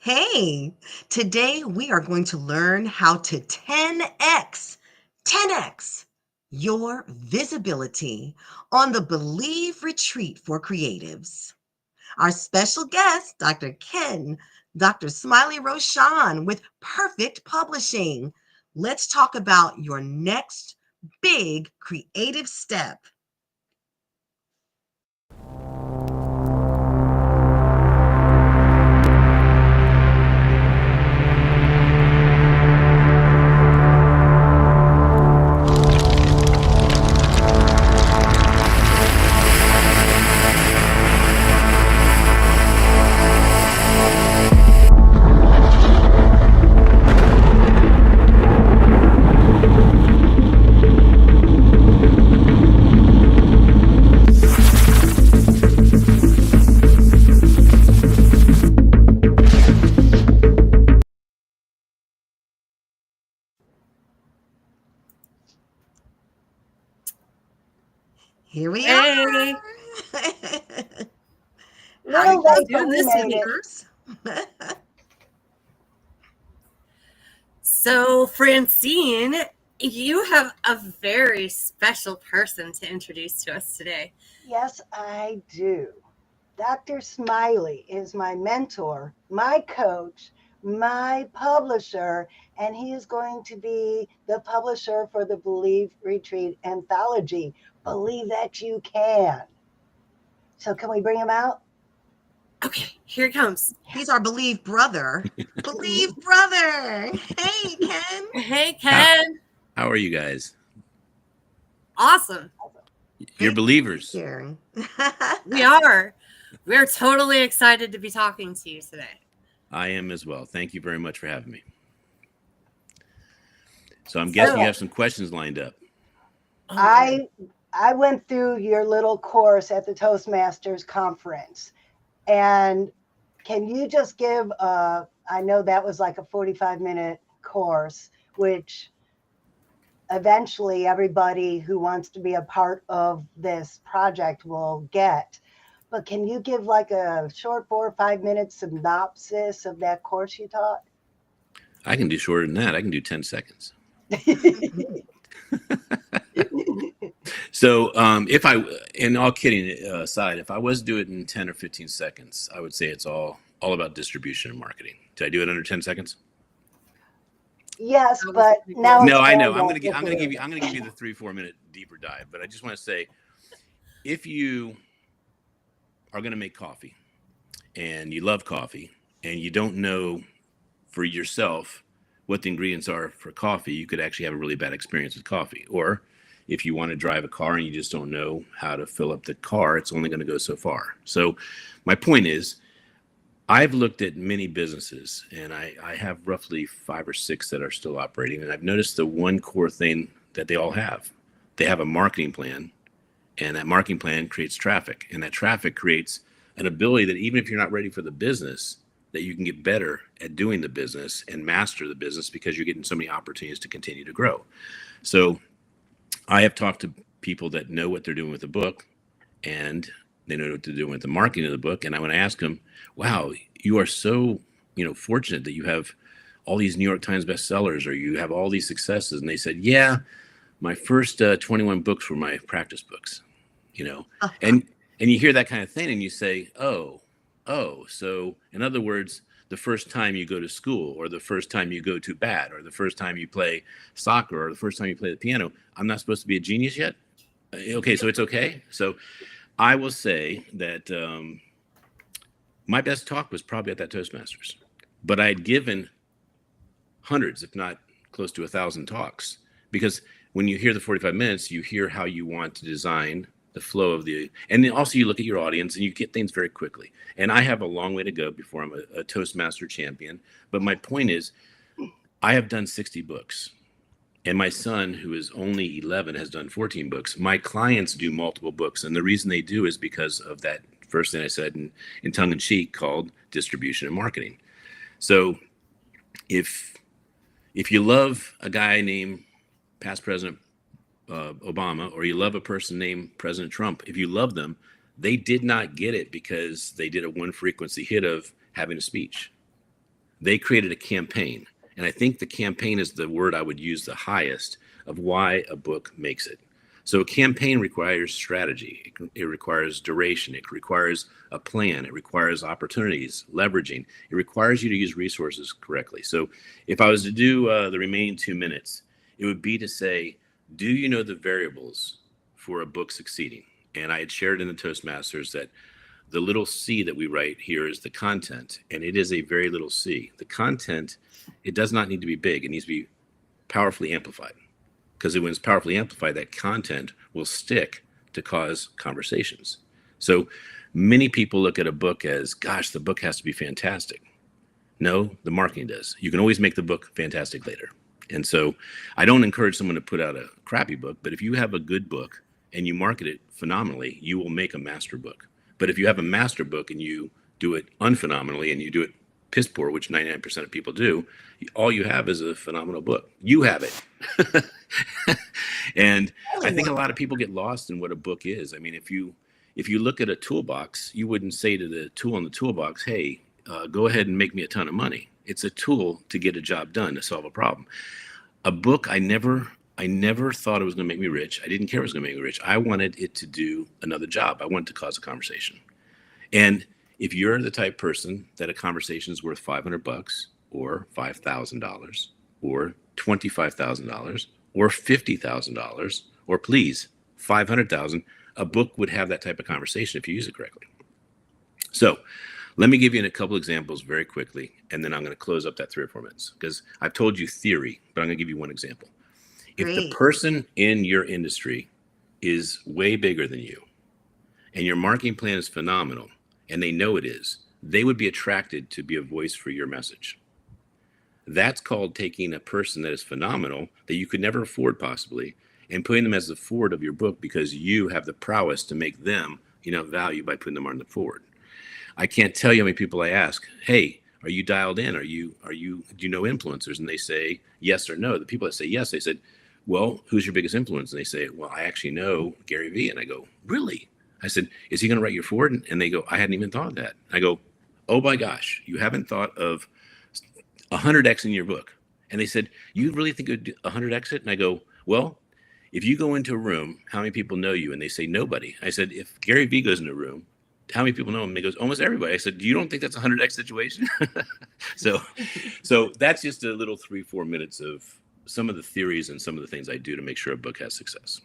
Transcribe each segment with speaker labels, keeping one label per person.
Speaker 1: Hey, today we are going to learn how to 10x your visibility on the Believe Retreat for Creatives. Our special guest, Dr. Ken, Dr. Smiley Rochon with Perfect Publishing. Let's talk about your next big creative step. Here we are.
Speaker 2: Hey,
Speaker 1: How are you
Speaker 3: Little
Speaker 1: guys
Speaker 3: late, but
Speaker 2: do
Speaker 3: we
Speaker 1: doing,
Speaker 2: this
Speaker 3: made
Speaker 2: week.
Speaker 3: it.
Speaker 1: speakers?
Speaker 2: So, Francine, you have a very special person to introduce to us today.
Speaker 3: Yes, I do. Dr. Smiley is my mentor, my coach, my publisher, and he is going to be the publisher for the Believe Retreat anthology. Believe that you can. So, can we bring him out?
Speaker 2: Okay, here it comes.
Speaker 1: He's our Believe brother. Believe brother. Hey, Ken.
Speaker 2: Hey,
Speaker 4: How,
Speaker 2: Ken.
Speaker 4: how are you guys?
Speaker 2: Awesome.
Speaker 4: You're
Speaker 1: Great
Speaker 4: believers.
Speaker 1: here.
Speaker 2: We are. We're totally excited to be talking to you today.
Speaker 4: I am as well. Thank you very much for having me. So I'm guessing you have some questions lined up.
Speaker 3: I went through your little course at the Toastmasters conference, and can you just give I know that was like a 45-minute course, which eventually everybody who wants to be a part of this project will get. But can you give like a short 4 or 5 minute synopsis of that course you taught?
Speaker 4: I can do shorter than that. I can do 10 seconds. So if I, and all kidding aside, if I was to do it in 10 or 15 seconds, I would say it's all about distribution and marketing. Did I do it under 10 seconds?
Speaker 3: Yes, but now
Speaker 4: No,
Speaker 3: it's
Speaker 4: I know.
Speaker 3: more
Speaker 4: I'm going to give
Speaker 3: difficult.
Speaker 4: you the 3-4 minute deeper dive, but I just want to say, if you are going to make coffee and you love coffee and you don't know for yourself what the ingredients are for coffee, you could actually have a really bad experience with coffee. Or if you want to drive a car and you just don't know how to fill up the car, it's only going to go so far. So my point is, I've looked at many businesses, and I have roughly 5 or 6 that are still operating. And I've noticed the one core thing that they all have. They have a marketing plan, and that marketing plan creates traffic. And that traffic creates an ability that even if you're not ready for the business, that you can get better at doing the business and master the business because you're getting so many opportunities to continue to grow. So I have talked to people that know what they're doing with the book, and they know what to do with the marketing of the book. And I want to ask them, wow, you are so, fortunate that you have all these New York Times bestsellers, or you have all these successes. And they said, yeah, my first 21 books were my practice books, and you hear that kind of thing and you say, oh, so in other words, the first time you go to school, or the first time you go to bat, or the first time you play soccer, or the first time you play the piano, I'm not supposed to be a genius yet. Okay. So it's okay. So I will say that my best talk was probably at that Toastmasters, but I had given hundreds, if not close to 1,000 talks, because when you hear the 45 minutes, you hear how you want to design the flow of and then also you look at your audience and you get things very quickly. And I have a long way to go before I'm a Toastmaster champion. But my point is, I have done 60 books. And my son, who is only 11, has done 14 books. My clients do multiple books. And the reason they do is because of that first thing I said in tongue in cheek called distribution and marketing. So if you love a guy named past President Obama, or you love a person named President Trump, if you love them, they did not get it because they did a one frequency hit of having a speech. They created a campaign. And I think the campaign is the word I would use the highest of why a book makes it. So a campaign requires strategy. It requires duration. It requires a plan. It requires opportunities, leveraging. It requires you to use resources correctly. So if I was to do the remaining 2 minutes, it would be to say, do you know the variables for a book succeeding? And I had shared in the Toastmasters that the little C that we write here is the content, and it is a very little C. The content, it does not need to be big. It needs to be powerfully amplified, because when it's powerfully amplified, that content will stick to cause conversations. So many people look at a book as, gosh, the book has to be fantastic. No, the marketing does. You can always make the book fantastic later. And so I don't encourage someone to put out a crappy book, but if you have a good book and you market it phenomenally, you will make a master book. But if you have a master book and you do it unphenomenally and you do it piss poor, which 99% of people do, all you have is a phenomenal book. You have it. And I think a lot of people get lost in what a book is. I mean, if you look at a toolbox, you wouldn't say to the tool in the toolbox, hey, go ahead and make me a ton of money. It's a tool to get a job done, to solve a problem. A book, I never thought it was going to make me rich. I didn't care it was going to make me rich. I wanted it to do another job. I wanted to cause a conversation. And if you're the type person that a conversation is worth $500 or $5,000 or $25,000 or $50,000 or please $500,000, a book would have that type of conversation if you use it correctly. So let me give you a couple examples very quickly, and then I'm going to close up that 3 or 4 minutes, because I've told you theory, but I'm going to give you one example. If the person in your industry is way bigger than you and your marketing plan is phenomenal and they know it is, they would be attracted to be a voice for your message. That's called taking a person that is phenomenal, that you could never afford possibly, and putting them as the forward of your book because you have the prowess to make them, value by putting them on the forward. I can't tell you how many people I ask, hey, are you dialed in? Do you know influencers? And they say yes or no. The people that say yes, they said, well, who's your biggest influence? And they say, well, I actually know Gary Vee. And I go, really? I said, is he going to write your forward? And they go, I hadn't even thought of that. I go, oh my gosh, you haven't thought of 100X in your book. And they said, you really think it would 100X it? And I go, well, if you go into a room, how many people know you? And they say, nobody. I said, if Gary Vee goes in a room, how many people know him? And he goes, almost everybody. I said, you don't think that's a 100X situation? So that's just a little 3-4 minutes of some of the theories and some of the things I do to make sure a book has success.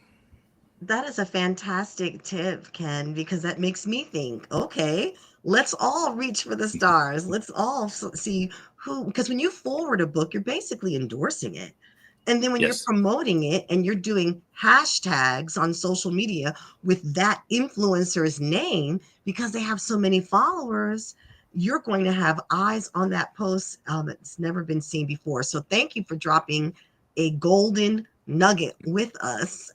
Speaker 1: That is a fantastic tip, Ken, because that makes me think, okay, let's all reach for the stars. Let's all see who, because when you forward a book, you're basically endorsing it. And then when you're promoting it and you're doing hashtags on social media with that influencer's name, because they have so many followers, you're going to have eyes on that post that's never been seen before. So thank you for dropping a golden nugget with us.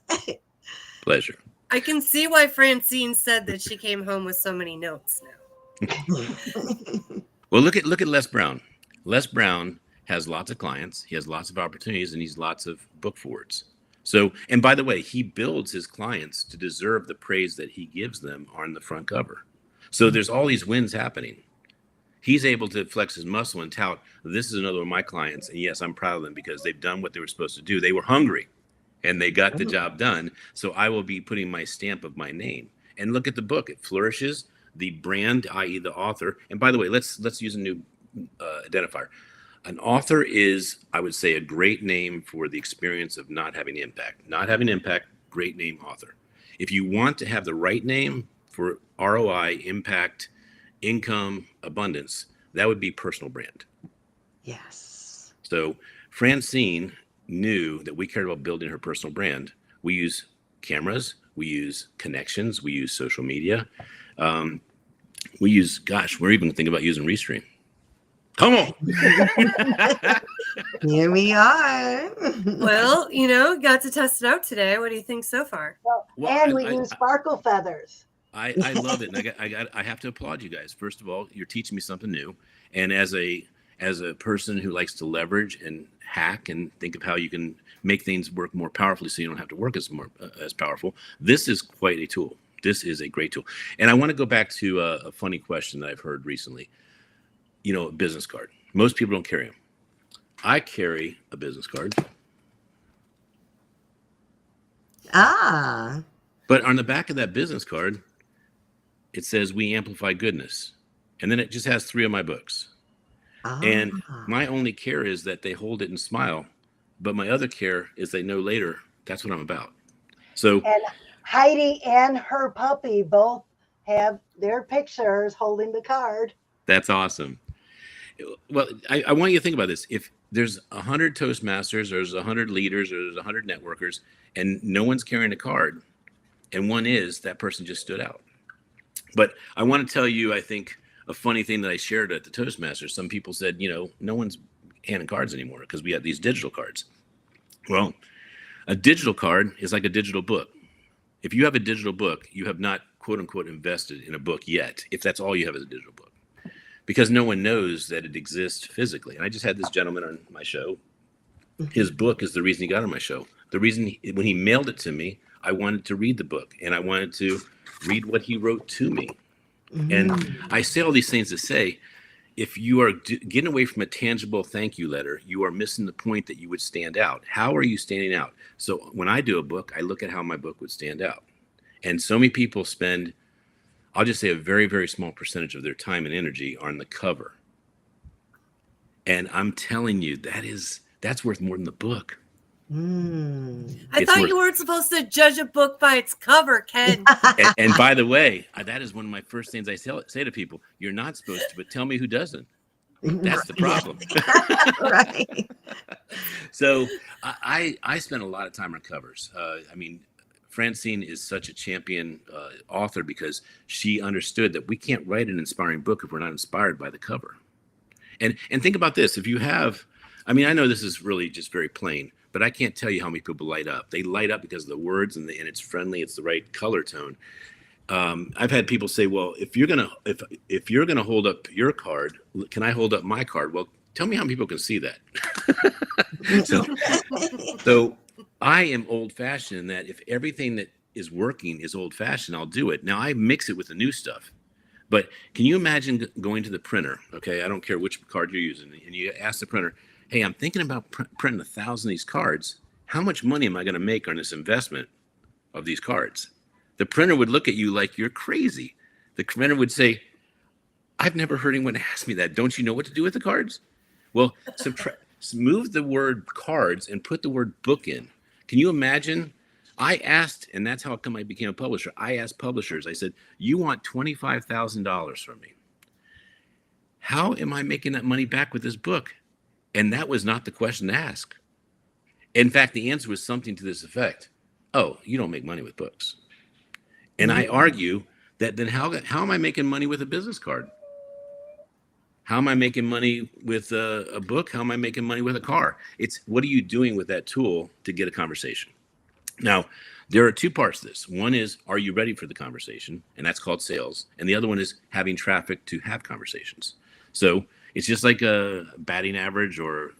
Speaker 4: Pleasure.
Speaker 2: I can see why Francine said that she came home with so many notes now.
Speaker 4: Well, look at Les Brown. Les Brown has lots of clients, he has lots of opportunities, and he's lots of book forwards. So, and by the way, he builds his clients to deserve the praise that he gives them on the front cover. So there's all these wins happening. He's able to flex his muscle and tout, this is another one of my clients, and yes, I'm proud of them because they've done what they were supposed to do. They were hungry and they got the job done. So I will be putting my stamp of my name. And look at the book, it flourishes. The brand, i.e. the author. And by the way, let's use a new identifier. An author is, I would say, a great name for the experience of not having impact. Not having impact, great name, author. If you want to have the right name for ROI, impact, income, abundance, that would be personal brand.
Speaker 1: Yes.
Speaker 4: So Francine knew that we cared about building her personal brand. We use cameras, we use connections, we use social media. We use, we're even thinking about using Restream. Come on.
Speaker 1: Here we are.
Speaker 2: Well, got to test it out today. What do you think so far?
Speaker 3: And we use sparkle feathers.
Speaker 4: I love it. And I have to applaud you guys. First of all, you're teaching me something new. And as a person who likes to leverage and hack and think of how you can make things work more powerfully so you don't have to work as powerful, this is quite a tool. This is a great tool. And I want to go back to a funny question that I've heard recently. A business card. Most people don't carry them. I carry a business card.
Speaker 1: Ah.
Speaker 4: But on the back of that business card, it says we amplify goodness. And then it just has 3 of my books. And
Speaker 1: Ah.
Speaker 4: my only care is that they hold it and smile. But my other care is they know later that's what I'm about. So
Speaker 3: And Heidi and her puppy both have their pictures holding the card.
Speaker 4: that's awesome. Well, I want you to think about this. If there's 100 Toastmasters, there's 100 leaders, or there's 100 networkers, and no one's carrying a card, and one is, that person just stood out. But I want to tell you, I think, a funny thing that I shared at the Toastmasters. Some people said, no one's handing cards anymore because we have these digital cards. Well, a digital card is like a digital book. If you have a digital book, you have not, quote unquote, invested in a book yet, if that's all you have is a digital book, because no one knows that it exists physically. And I just had this gentleman on my show. His book is the reason he got on my show. The reason when he mailed it to me, I wanted to read the book, and I wanted to read what he wrote to me. And I say all these things to say, if you are getting away from a tangible thank you letter, you are missing the point that you would stand out. How are you standing out? So when I do a book, I look at how my book would stand out. And so many people spend, I'll just say, a very, very small percentage of their time and energy on the cover. And I'm telling you, that's worth more than the book.
Speaker 2: I thought you weren't supposed to judge a book by its cover, Ken.
Speaker 4: And by the way, that is one of my first things I say to people. You're not supposed to, but tell me who doesn't. That's the problem.
Speaker 1: Right.
Speaker 4: So I spend a lot of time on covers. I mean, Francine is such a champion author because she understood that we can't write an inspiring book if we're not inspired by the cover. And think about this. If you have, I mean, I know this is really just very plain, but I can't tell you how many people light up. They light up because of the words and it's friendly. It's the right color tone. I've had people say, well, if you're gonna hold up your card, can I hold up my card? Well, tell me how many people can see that. So I am old fashioned in that if everything that is working is old fashioned, I'll do it. Now I mix it with the new stuff. But can you imagine going to the printer? Okay, I don't care which card you're using, and you ask the printer, hey, I'm thinking about printing 1,000 of these cards. How much money am I going to make on this investment of these cards? The printer would look at you like you're crazy. The printer would say, I've never heard anyone ask me that. Don't you know what to do with the cards? Well, move the word cards and put the word book in. Can you imagine? I asked, and that's how come I became a publisher. I asked publishers, I said, you want $25,000 from me. How am I making that money back with this book? And that was not the question to ask. In fact, the answer was something to this effect. Oh, you don't make money with books. And I argue that then how am I making money with a business card? How am I making money with a book? How am I making money with a car? It's what are you doing with that tool to get a conversation? Now, there are 2 parts to this. One is, are you ready for the conversation? And that's called sales. And the other one is having traffic to have conversations. So it's just like a batting average or,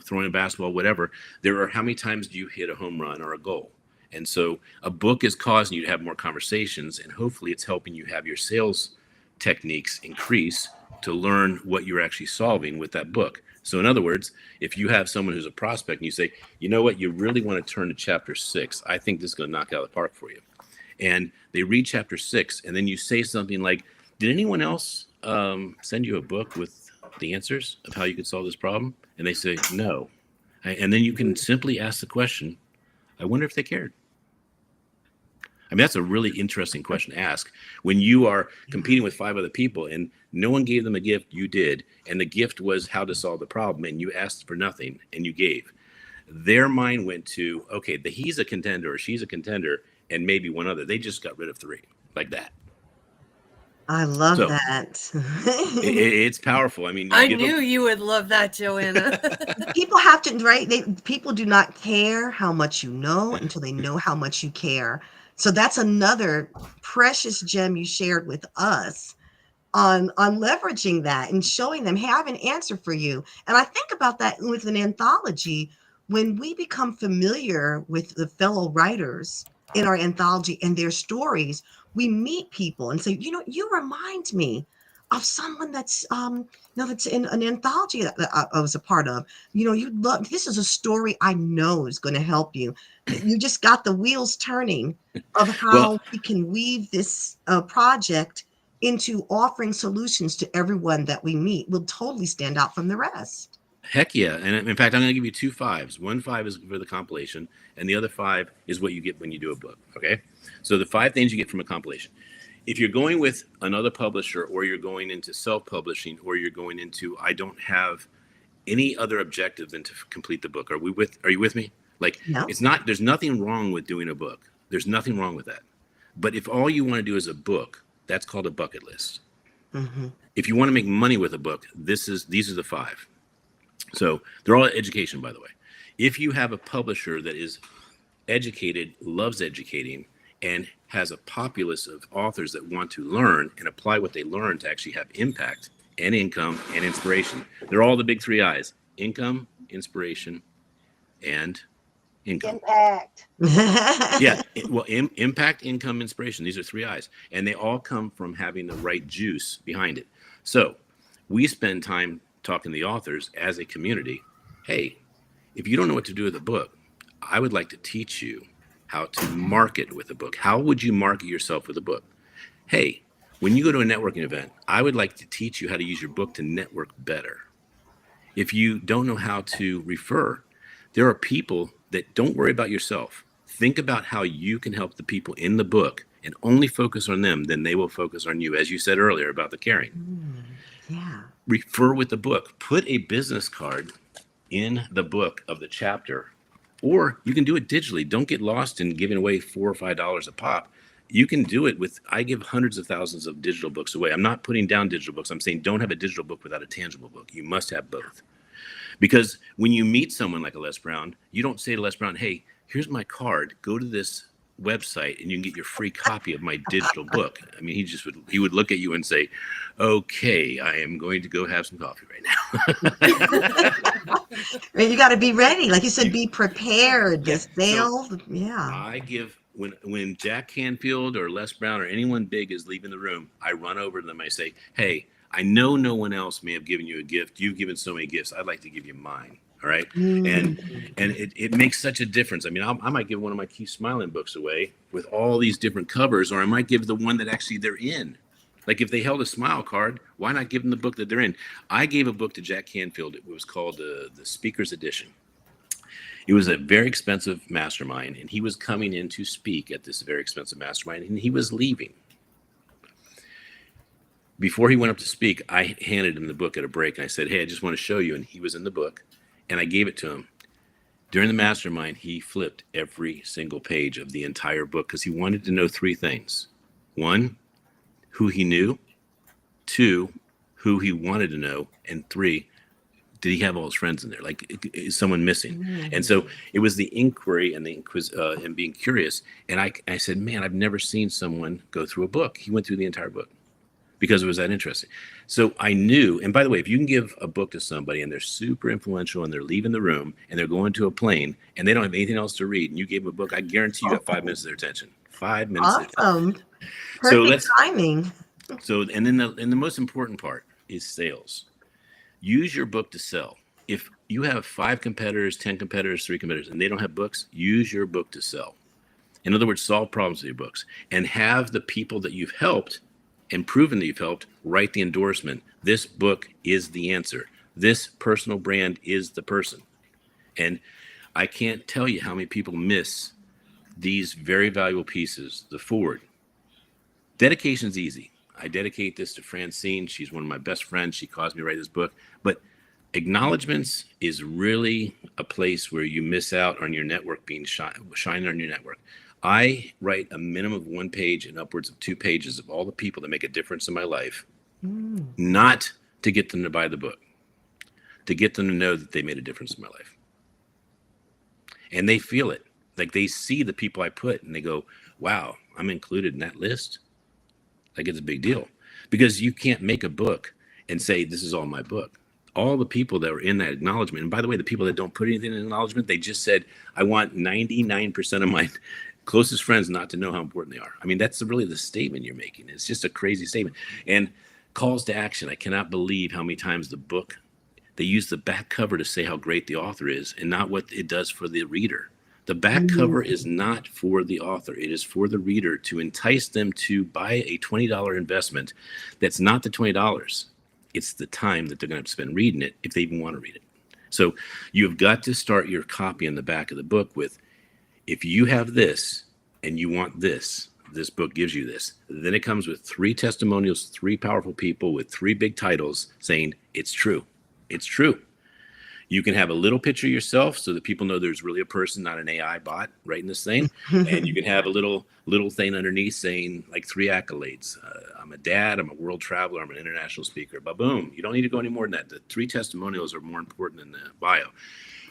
Speaker 4: throwing a basketball, whatever. There are how many times do you hit a home run or a goal? And so a book is causing you to have more conversations, and hopefully it's helping you have your sales techniques increase to learn what you're actually solving with that book. So in other words, if you have someone who's a prospect and you say, you know what, you really want to turn to chapter 6, I think this is going to knock out of the park for you. And they read chapter 6, and then you say something like, did anyone else send you a book with the answers of how you could solve this problem? And they say, no. And then you can simply ask the question, I wonder if they cared. I mean, that's a really interesting question to ask when you are competing with 5 other people and no one gave them a gift, you did. And the gift was how to solve the problem. And you asked for nothing and you gave. Their mind went to, okay, he's a contender or she's a contender and maybe one other. They just got rid of 3 like that.
Speaker 1: I love that.
Speaker 4: It's powerful. I mean,
Speaker 2: I knew you would love that, Joanna.
Speaker 1: People have to, right? People do not care how much you know until they know how much you care. So that's another precious gem you shared with us on leveraging that and showing them, hey, I have an answer for you. And I think about that with an anthology. When we become familiar with the fellow writers in our anthology and their stories, we meet people and say, you remind me of someone that's that's in an anthology that I was a part of. You love, this is a story I know is going to help you. You just got the wheels turning of
Speaker 4: Well,
Speaker 1: how we can weave this project into offering solutions to everyone that we meet. Will totally stand out from the rest.
Speaker 4: heck yeah. And in fact, I'm going to give you two fives. One five is for the compilation, and the other five is what you get when you do a book. Okay. So the five things you get from a compilation. If you're going with another publisher, or you're going into self-publishing, or you're going into, I don't have any other objective than to complete the book. Are you with me? Like,
Speaker 1: No.
Speaker 4: it's not, there's nothing wrong with doing a book. There's nothing wrong with that. But if all you want to do is a book, that's called a bucket list.
Speaker 1: Hmm.
Speaker 4: If you want to make money with a book, these are the five. So they're all education, by the way. If you have a publisher that is educated, loves educating, and has a populace of authors that want to learn and apply what they learn to actually have impact and income and inspiration, they're all the big three I's: income, inspiration, and income.
Speaker 3: Impact.
Speaker 4: Yeah, well, impact, income, inspiration. These are three I's, and they all come from having the right juice behind it. So we spend time talking to the authors as a community. Hey, if you don't know what to do with a book, I would like to teach you how to market with a book. How would you market yourself with a book? Hey, when you go to a networking event, I would like to teach you how to use your book to network better. If you don't know how to refer, there are people that don't worry about yourself. Think about how you can help the people in the book and only focus on them, then they will focus on you. As you said earlier about the caring.
Speaker 1: Yeah.
Speaker 4: Refer with the book. Put a business card in the book of the chapter, or you can do it digitally. Don't get lost in giving away $4 or $5 a pop. You can do it with, I give hundreds of thousands of digital books away. I'm not putting down digital books. I'm saying don't have a digital book without a tangible book. You must have both. Because when you meet someone like a Les Brown, you don't say to Les Brown, hey, here's my card. Go to this website and you can get your free copy of my digital book. I mean, he would look at you and say, okay, I am going to go have some coffee right now.
Speaker 1: And you got to be ready. Like you said,
Speaker 4: You-
Speaker 1: be prepared.
Speaker 4: yeah.
Speaker 1: The sale. Yeah.
Speaker 4: I give, when Jack Canfield or Les Brown or anyone big is leaving the room, I run over to them. I say, hey, I know no one else may have given you a gift. You've given so many gifts. I'd like to give you mine. All right. And it makes such a difference. I mean, I might give one of my Keep Smiling books away with all these different covers, or I might give the one that actually they're in. Like if they held a smile card, why not give them the book that they're in? I gave a book to Jack Canfield. It was called the Speaker's Edition. It was a very expensive mastermind, and he was coming in to speak at this very expensive mastermind, and he was leaving. Before he went up to speak, I handed him the book at a break, and I said, hey, I just want to show you. And he was in the book, and I gave it to him. During the mastermind, he flipped every single page of the entire book because he wanted to know three things. One, who he knew. Two, who he wanted to know. And three, did he have all his friends in there? Like, is someone missing? And so it was the inquiry and and being curious. And I said, man, I've never seen someone go through a book. He went through the entire book because it was that interesting. So I knew, and by the way, if you can give a book to somebody and they're super influential and they're leaving the room and they're going to a plane and they don't have anything else to read, and you gave them a book, I guarantee you got 5 minutes of their attention. 5 minutes.
Speaker 1: Awesome.
Speaker 4: So
Speaker 1: Perfect timing.
Speaker 4: and then the most important part is sales. Use your book to sell. If you have 5 competitors, 10 competitors, 3 competitors, and they don't have books, use your book to sell. In other words, solve problems with your books and have the people that you've helped and proven that you've helped write the endorsement. This book is the answer. This personal brand is the person. And I can't tell you how many people miss these very valuable pieces. The forward. Dedication is easy. I dedicate this to Francine. She's one of my best friends. She caused me to write this book. But acknowledgments is really a place where you miss out on your network being shining on your network. I write a minimum of 1 page and upwards of 2 pages of all the people that make a difference in my life, not to get them to buy the book, to get them to know that they made a difference in my life. And they feel it. Like they see the people I put and they go, wow, I'm included in that list. Like it's a big deal because you can't make a book and say, this is all my book. All the people that were in that acknowledgement. And by the way, the people that don't put anything in acknowledgement, they just said, I want 99% of my closest friends not to know how important they are. I mean, that's really the statement you're making. It's just a crazy statement. And Calls to action. I cannot believe how many times the book, they use the back cover to say how great the author is and not what it does for the reader. The back
Speaker 3: Mhm.
Speaker 4: cover is not for the author. It is for the reader to entice them to buy a $20 investment. That's not the $20. It's the time that they're going to have to spend reading it if they even want to read it. So you've got to start your copy in the back of the book with, if you have this and you want this, this book gives you this. Then it comes with 3 testimonials, 3 powerful people with 3 big titles saying it's true. It's true. You can have a little picture of yourself so that people know there's really a person, not an AI bot, writing this thing. And you can have a little thing underneath saying like 3 accolades. I'm a dad. I'm a world traveler. I'm an international speaker. But boom, you don't need to go any more than that. The 3 testimonials are more important than the bio.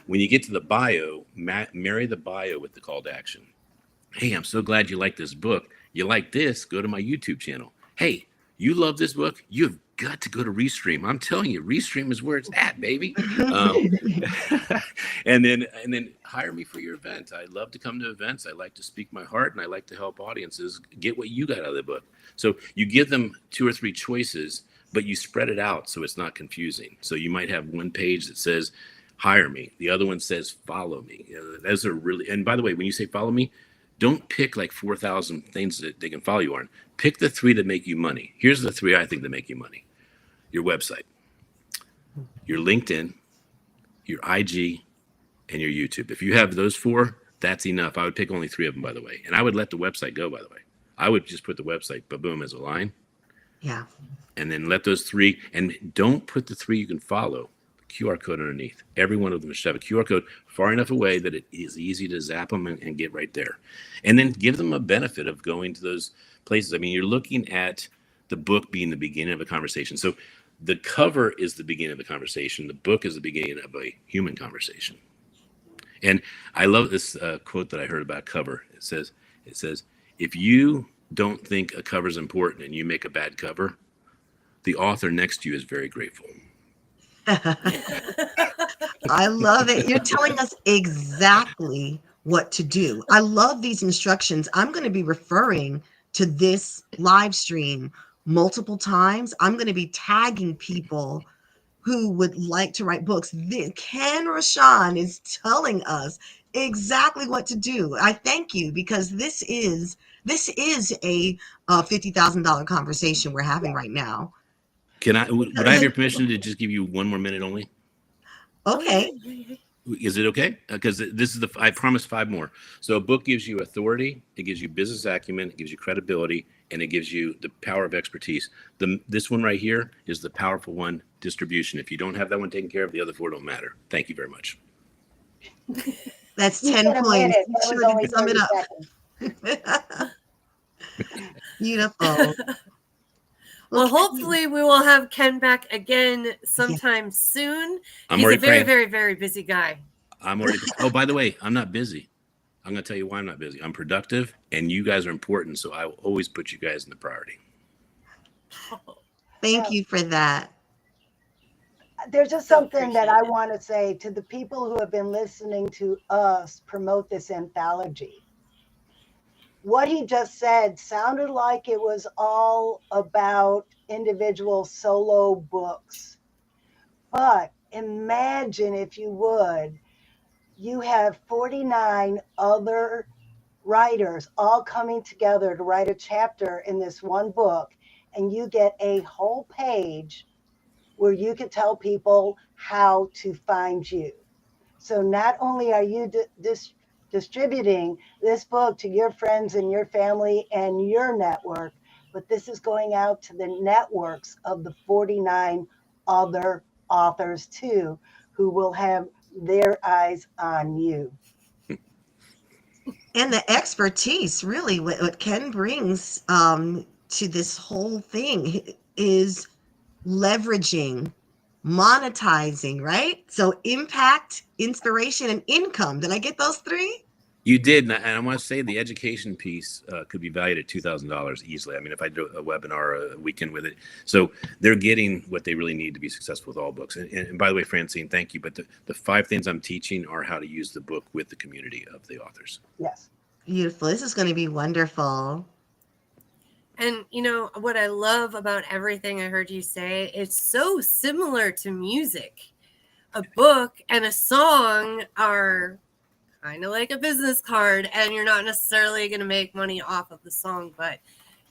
Speaker 4: When you get to the bio, marry the bio with the call to action. Hey, I'm so glad you like this book. You like this? Go to my YouTube channel. Hey, you love this book? You've got to go to Restream. I'm telling you, Restream is where it's at, baby. And then hire me for your event. I love to come to events. I like to speak my heart, and I like to help audiences get what you got out of the book. So you give them 2 or 3 choices, but you spread it out so it's not confusing. So you might have one page that says, hire me. The other one says, follow me. Those are really, and by the way, when you say follow me, don't pick like 4,000 things that they can follow you on. Pick the 3 that make you money. Here's the 3 I think that make you money. Your website, your LinkedIn, your IG, and your YouTube. If you have those 4, that's enough. I would pick only 3 of them, by the way. And I would let the website go, by the way. I would just put the website, boom, as a line.
Speaker 1: Yeah.
Speaker 4: And then let those 3, and don't put the 3 you can follow. QR code underneath. Every one of them should have a QR code far enough away that it is easy to zap them and get right there. And then give them a benefit of going to those places. I mean, you're looking at the book being the beginning of a conversation. So the cover is the beginning of the conversation. The book is the beginning of a human conversation. And I love this quote that I heard about cover. It says, if you don't think a cover is important and you make a bad cover, the author next to you is very grateful.
Speaker 1: I love it. You're telling us exactly what to do. I love these instructions. I'm going to be referring to this live stream multiple times. I'm going to be tagging people who would like to write books. Ken Rochon is telling us exactly what to do. I thank you, because this is a $50,000 conversation we're having right now.
Speaker 4: Would I have your permission to just give you 1 more minute only?
Speaker 1: Okay.
Speaker 4: Is it okay? Because this is I promised 5 more. So a book gives you authority, it gives you business acumen, it gives you credibility, and it gives you the power of expertise. This one right here is the powerful one, distribution. If you don't have that one taken care of, the other 4 don't matter. Thank you very much.
Speaker 1: That's
Speaker 3: You
Speaker 1: 10
Speaker 3: said a
Speaker 1: points.
Speaker 3: minute.
Speaker 1: Be
Speaker 3: That
Speaker 1: sure
Speaker 3: was
Speaker 1: to
Speaker 3: only
Speaker 1: sum
Speaker 3: 30
Speaker 1: it up.
Speaker 3: seconds.
Speaker 1: Beautiful.
Speaker 2: Well,
Speaker 1: Okay.
Speaker 2: hopefully we will have Ken back again sometime soon.
Speaker 4: I'm
Speaker 2: He's a
Speaker 4: already
Speaker 2: very,
Speaker 4: praying.
Speaker 2: very, very busy guy.
Speaker 4: I'm already. Oh, by the way, I'm not busy. I'm going to tell you why I'm not busy. I'm productive, and you guys are important, so I will always put you guys in the priority.
Speaker 1: Thank you for that.
Speaker 3: There's just
Speaker 2: So
Speaker 3: something that I
Speaker 2: appreciate it.
Speaker 3: want to say to the people who have been listening to us promote this anthology. What he just said sounded like it was all about individual solo books. But imagine, if you would, you have 49 other writers all coming together to write a chapter in this one book, and you get a whole page where you could tell people how to find you. So not only are you distributing this book to your friends and your family and your network, but this is going out to the networks of the 49 other authors too, who will have their eyes on you.
Speaker 1: And the expertise, really, what Ken brings to this whole thing is leveraging, monetizing, right? So impact, inspiration, and income. Did I get those 3?
Speaker 4: You did, and I want to say the education piece could be valued at $2,000 easily. I mean, if I do a webinar a weekend with it, so they're getting what they really need to be successful with all books. And by the way, Francine, thank you. But the 5 things I'm teaching are how to use the book with the community of the authors.
Speaker 3: Yes.
Speaker 1: Beautiful. This is going to be wonderful.
Speaker 2: And what I love about everything I heard you say, it's so similar to music. A book and a song are kind of like a business card, and you're not necessarily going to make money off of the song, but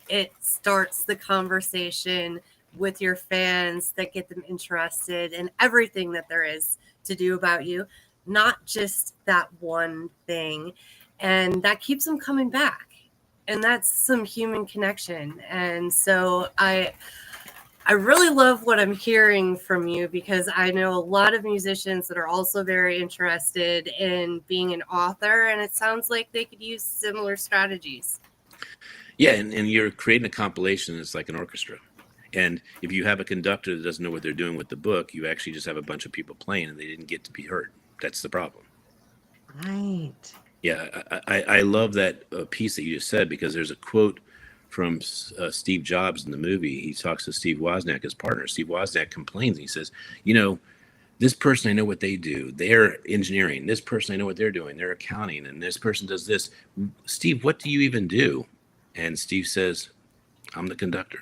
Speaker 2: it starts the conversation with your fans that get them interested in everything that there is to do about you, not just that one thing. And that keeps them coming back. And that's some human connection. And so I really love what I'm hearing from you, because I know a lot of musicians that are also very interested in being an author, and it sounds like they could use similar strategies.
Speaker 4: Yeah, and you're creating a compilation that's like an orchestra. And if you have a conductor that doesn't know what they're doing with the book, you actually just have a bunch of people playing and they didn't get to be heard. That's the problem.
Speaker 1: Right.
Speaker 4: Yeah, I love that piece that you just said, because there's a quote from Steve Jobs in the movie. He talks to Steve Wozniak, his partner. Steve Wozniak complains. He says, this person, I know what they do. They're engineering. This person, I know what they're doing. They're accounting. And this person does this. Steve, what do you even do? And Steve says, I'm the conductor.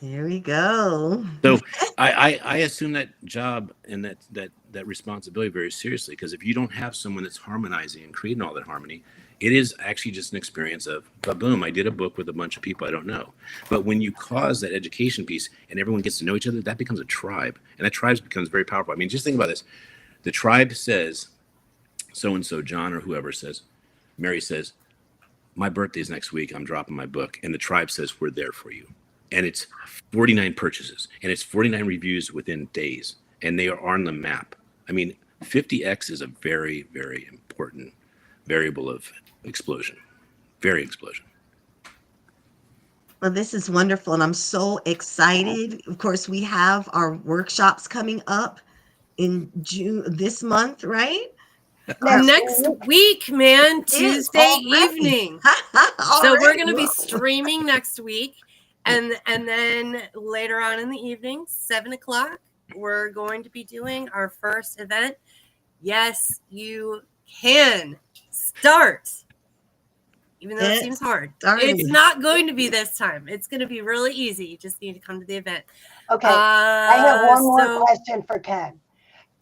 Speaker 1: There we go.
Speaker 4: So I assume that job and that responsibility very seriously, because if you don't have someone that's harmonizing and creating all that harmony, it is actually just an experience of boom, I did a book with a bunch of people I don't know. But when you cause that education piece and everyone gets to know each other, that becomes a tribe. And that tribe becomes very powerful. I mean, just think about this. The tribe says, so and so, John or whoever says, Mary says, my birthday's next week. I'm dropping my book. And the tribe says, we're there for you. And it's 49 purchases and it's 49 reviews within days. And they are on the map. I mean, 50x is a very, very important variable of explosion. Very explosion.
Speaker 1: Well, this is wonderful, and I'm so excited. Of course, we have our workshops coming up in June this month, right? Our
Speaker 3: Next
Speaker 2: Next
Speaker 3: week.
Speaker 2: week, man,
Speaker 1: is
Speaker 2: Tuesday
Speaker 1: already.
Speaker 2: evening. So we're
Speaker 1: Already.
Speaker 2: going to be
Speaker 1: Whoa.
Speaker 2: streaming next week, and then later on in the evening, 7 o'clock, we're going to be doing our first event. Yes, you can start, even though it
Speaker 1: It's
Speaker 2: seems hard.
Speaker 1: starting.
Speaker 2: It's not going to be this time. It's going to be really easy. You just need to come to the event.
Speaker 3: Okay, I have one more
Speaker 2: So
Speaker 3: question for Ken.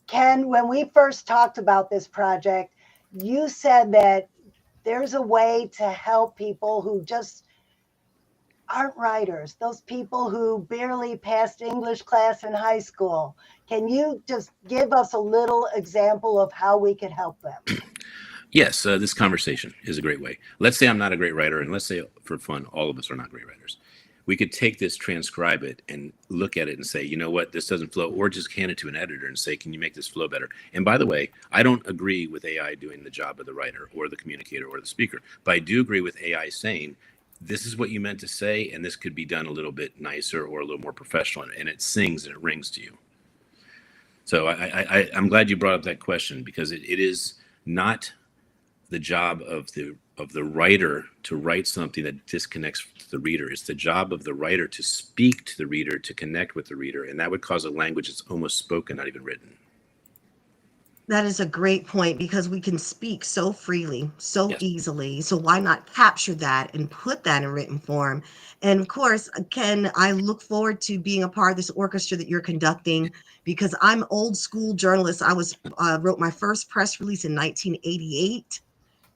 Speaker 3: Ken, when we first talked about this project, you said that there's a way to help people who just aren't writers, those people who barely passed English class in high school. Can you just give us a little example of how we could help them?
Speaker 4: Yes, this conversation is a great way. Let's say I'm not a great writer, and let's say for fun, all of us are not great writers. We could take this, transcribe it, and look at it and say, you know what, this doesn't flow, or just hand it to an editor and say, can you make this flow better? And by the way, I don't agree with AI doing the job of the writer or the communicator or the speaker, but I do agree with AI saying, this is what you meant to say, and this could be done a little bit nicer or a little more professional, and it sings and it rings to you. So I'm glad you brought up that question, because it is not the job of the writer to write something that disconnects to the reader. It's the job of the writer to speak to the reader, to connect with the reader, and that would cause a language that's almost spoken, not even written.
Speaker 1: That is a great point, because we can speak so freely, so
Speaker 4: Yes.
Speaker 1: easily. So why not capture that and put that in written form? And of course, Ken, I look forward to being a part of this orchestra that you're conducting, because I'm old school journalist. I was wrote my first press release in 1988.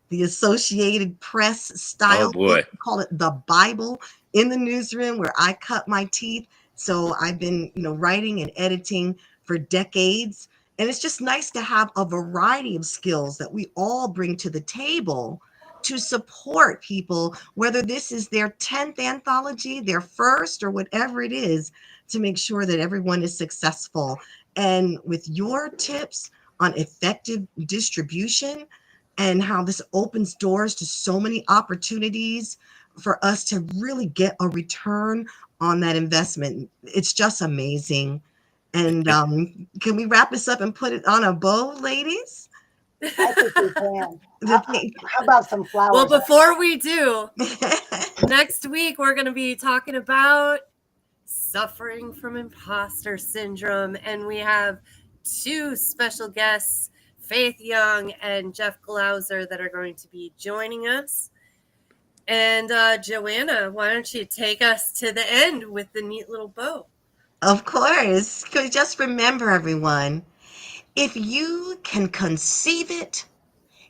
Speaker 1: The Associated Press
Speaker 4: Oh
Speaker 1: style book.
Speaker 4: boy.
Speaker 1: We call it the Bible in the newsroom, where I cut my teeth. So I've been, writing and editing for decades. And it's just nice to have a variety of skills that we all bring to the table to support people, whether this is their 10th anthology, their first, or whatever it is, to make sure that everyone is successful. And with your tips on effective distribution, and how this opens doors to so many opportunities for us to really get a return on that investment. It's just amazing. And
Speaker 4: And
Speaker 1: can we wrap this up and put it on a bow, ladies?
Speaker 3: I think we can.
Speaker 1: The thing-
Speaker 3: How about some flowers?
Speaker 2: well, before we do, next week we're going to be talking about suffering from imposter syndrome, and we have two special guests, Faith Young and Jeff Glauser, that are going to be joining us. And Joanna, why don't you take us to the end with the neat little bow?
Speaker 1: Of course. Just remember, everyone, if you can conceive it,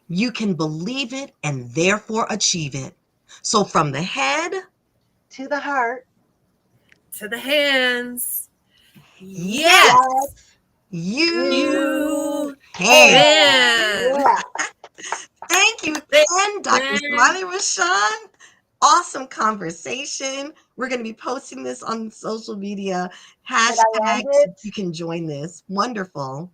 Speaker 1: you can believe it and therefore achieve it. So from the head,
Speaker 3: To the heart.
Speaker 2: To the hands.
Speaker 1: yes,
Speaker 2: Yes,
Speaker 3: Yes,
Speaker 1: you
Speaker 3: you
Speaker 2: you
Speaker 1: can.
Speaker 3: can.
Speaker 2: can.
Speaker 3: Yeah.
Speaker 1: Thank you,
Speaker 2: Thanks,
Speaker 1: Ken, Dr.
Speaker 2: Jen.
Speaker 1: Smiley Rashawn. Awesome conversation. We're going to be posting this on social media.
Speaker 3: Should I end
Speaker 1: Hashtag
Speaker 3: it?
Speaker 1: you can join this. Wonderful.